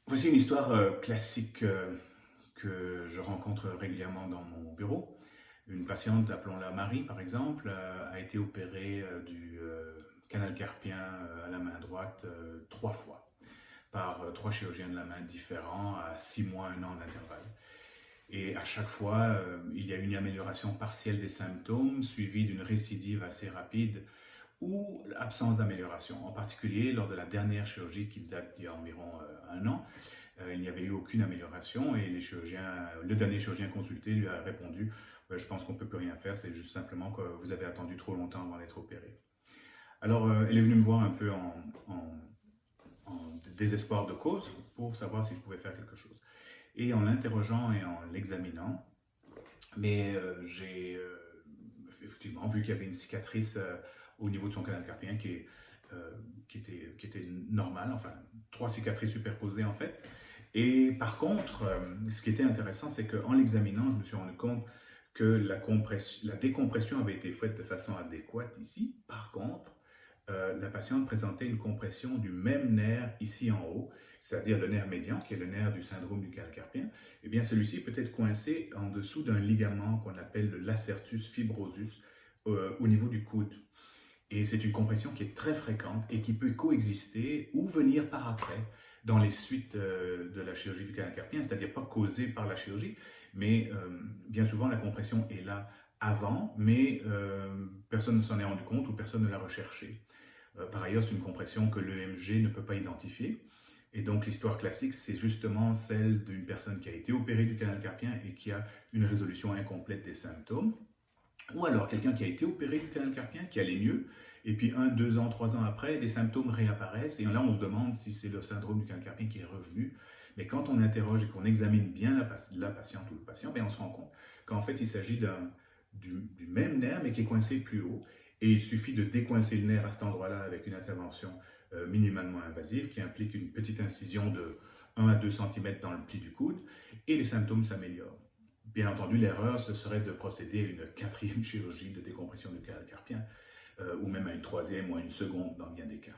Voici une histoire classique que je rencontre régulièrement dans mon bureau. Une patiente, appelons-la Marie par exemple, a été opérée du canal carpien à la main droite 3 fois par 3 chirurgiens de la main différents à 6 mois, 1 an d'intervalle. Et à chaque fois, il y a une amélioration partielle des symptômes suivie d'une récidive assez rapide ou l'absence d'amélioration. En particulier, lors de la dernière chirurgie qui date d'il y a environ 1 an, il n'y avait eu aucune amélioration et le dernier chirurgien consulté lui a répondu je pense qu'on ne peut plus rien faire, c'est juste simplement que vous avez attendu trop longtemps avant d'être opéré. Alors, elle est venue me voir un peu en désespoir de cause pour savoir si je pouvais faire quelque chose. Et en l'interrogeant et en l'examinant, mais j'ai effectivement vu qu'il y avait une cicatrice au niveau de son canal carpien qui était normale, enfin 3 cicatrices superposées en fait. Et par contre, ce qui était intéressant, c'est qu'en l'examinant, je me suis rendu compte que la décompression avait été faite de façon adéquate ici. Par contre, la patiente présentait une compression du même nerf ici en haut, c'est-à-dire le nerf médian, qui est le nerf du syndrome du canal carpien. Eh bien, celui-ci peut être coincé en dessous d'un ligament qu'on appelle le lacertus fibrosus au niveau du coude. Et c'est une compression qui est très fréquente et qui peut coexister ou venir par après dans les suites de la chirurgie du canal carpien, c'est-à-dire pas causée par la chirurgie, mais bien souvent la compression est là avant, mais personne ne s'en est rendu compte ou personne ne l'a recherché. Par ailleurs, c'est une compression que l'EMG ne peut pas identifier. Et donc l'histoire classique, c'est justement celle d'une personne qui a été opérée du canal carpien et qui a une résolution incomplète des symptômes. Ou alors quelqu'un qui a été opéré du canal carpien, qui allait mieux, et puis 1, 2 ans, 3 ans après, les symptômes réapparaissent, et là on se demande si c'est le syndrome du canal carpien qui est revenu. Mais quand on interroge et qu'on examine bien la patiente ou le patient, bien on se rend compte qu'en fait il s'agit du même nerf, mais qui est coincé plus haut, et il suffit de décoincer le nerf à cet endroit-là avec une intervention minimalement invasive, qui implique une petite incision de 1 à 2 cm dans le pli du coude, et les symptômes s'améliorent. Bien entendu, l'erreur, ce serait de procéder à une quatrième chirurgie de décompression du canal carpien, ou même à une troisième ou à une seconde dans bien des cas.